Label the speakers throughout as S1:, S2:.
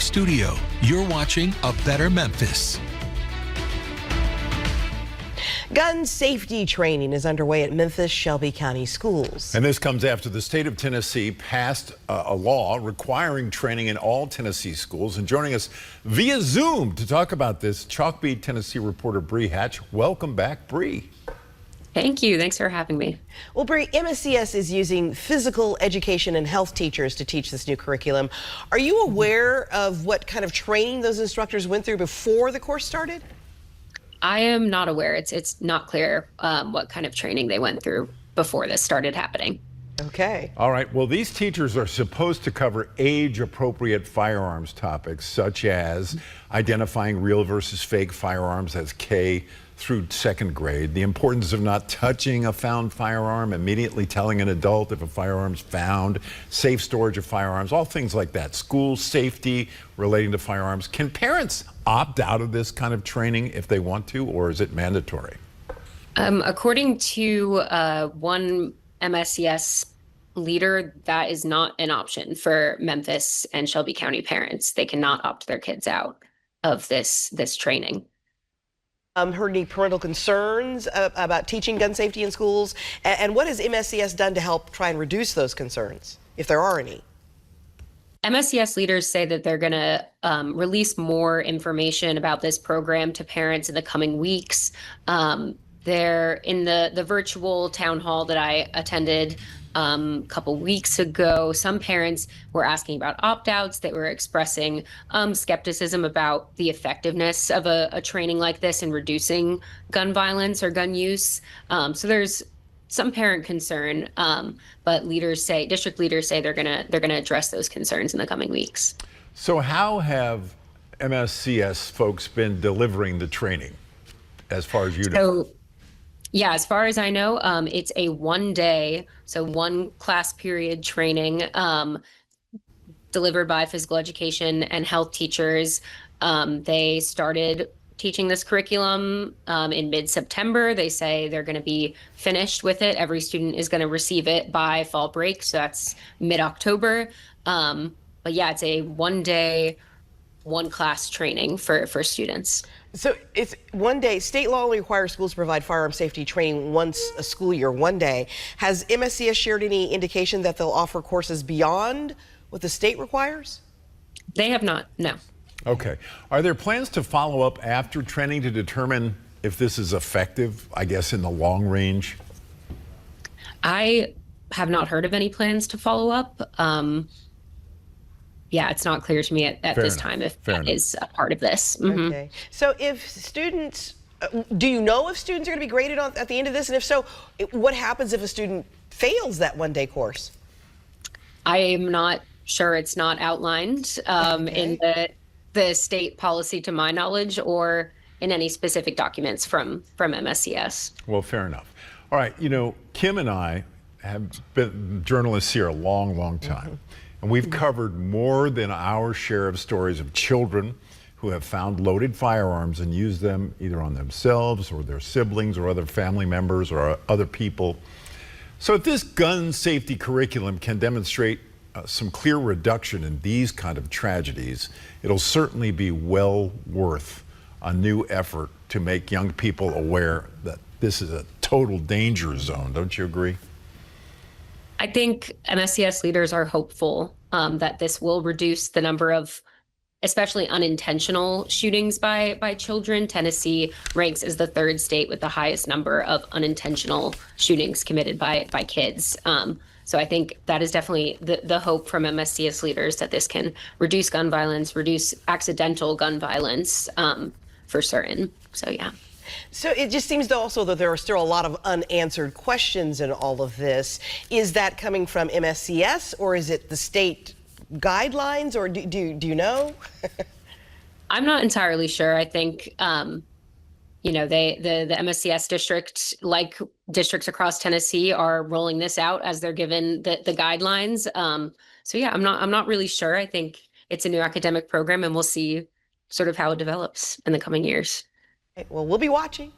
S1: studio. You're watching A Better Memphis.
S2: Gun safety training is underway at Memphis-Shelby County Schools.
S3: And this comes after the state of Tennessee passed a law requiring training in all Tennessee schools. And joining us via Zoom to talk about this, Chalkbeat Tennessee reporter Bri Hatch. Welcome back, Bri.
S4: Thank you. Thanks for having me.
S2: Well, Bri, MSCS is using physical education and health teachers to teach this new curriculum. Are you aware of what kind of training those instructors went through before the course started?
S4: I am not aware. It's not clear what kind of training they went through before this started happening.
S2: Okay.
S3: All right. Well, these teachers are supposed to cover age-appropriate firearms topics, such as identifying real versus fake firearms as K through second grade, the importance of not touching a found firearm, immediately telling an adult if a firearm's found, safe storage of firearms, all things like that. School safety relating to firearms. Can parents opt out of this kind of training if they want to, or is it mandatory?
S4: According to one MSCS leader, that is not an option for Memphis and Shelby County parents. They cannot opt their kids out of this training.
S2: Heard any parental concerns about teaching gun safety in schools? And what has MSCS done to help try and reduce those concerns, if there are any?
S4: MSCS leaders say that they're going to release more information about this program to parents in the coming weeks. They're in the virtual town hall that I attended a couple weeks ago. Some parents were asking about opt-outs. They were expressing skepticism about the effectiveness of a training like this in reducing gun violence or gun use. So there's some parent concern, but district leaders say they're gonna address those concerns in the coming weeks.
S3: So how have MSCS folks been delivering the training, as far as you know?
S4: Yeah, as far as I know, it's a one-day, so one class period training delivered by physical education and health teachers. They started teaching this curriculum in mid-September. They say they're going to be finished with it. Every student is going to receive it by fall break, so that's mid-October. But yeah, it's a one-day, one-class training for students.
S2: So it's one day. State law only requires schools to provide firearm safety training once a school year, one day. Has MSCS shared any indication that they'll offer courses beyond what the state requires?
S4: They have not, no.
S3: Okay. Are there plans to follow up after training to determine if this is effective, I guess, in the long range?
S4: I have not heard of any plans to follow up. Yeah, it's not clear to me at this time if that is a part of this. Mm-hmm.
S2: Okay. So if students, do you know if students are going to be graded at the end of this? And if so, what happens if a student fails that one-day course? I
S4: am not sure. It's not outlined in the state policy, to my knowledge, or in any specific documents from MSCS.
S3: Well, fair enough. All right. You know, Kim and I have been journalists here a long, long time. Mm-hmm. And we've covered more than our share of stories of children who have found loaded firearms and used them either on themselves or their siblings or other family members or other people. So if this gun safety curriculum can demonstrate some clear reduction in these kind of tragedies, it'll certainly be well worth a new effort to make young people aware that this is a total danger zone. Don't you agree?
S4: I think MSCS leaders are hopeful that this will reduce the number of especially unintentional shootings by children. Tennessee ranks as the third state with the highest number of unintentional shootings committed by kids. So I think that is definitely the hope from MSCS leaders, that this can reduce gun violence, reduce accidental gun violence for certain. So yeah.
S2: So it just seems also that there are still a lot of unanswered questions in all of this. Is that coming from MSCS, or is it the state guidelines, or do you know?
S4: I'm not entirely sure. I think you know, the MSCS district, like districts across Tennessee, are rolling this out as they're given the guidelines. So yeah, I'm not really sure. I think it's a new academic program, and we'll see sort of how it develops in the coming years.
S2: Well, we'll be watching,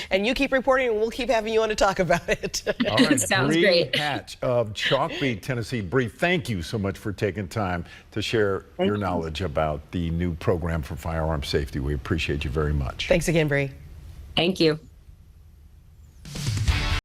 S2: and you keep reporting, and we'll keep having you on to talk about it.
S3: All right,
S4: Sounds
S3: Bri
S4: great.
S3: Hatch of Chalkbeat Tennessee. Bri, thank you so much for taking time to share your knowledge about the new program for firearm safety. We appreciate you very much.
S2: Thanks again, Bri.
S4: Thank you.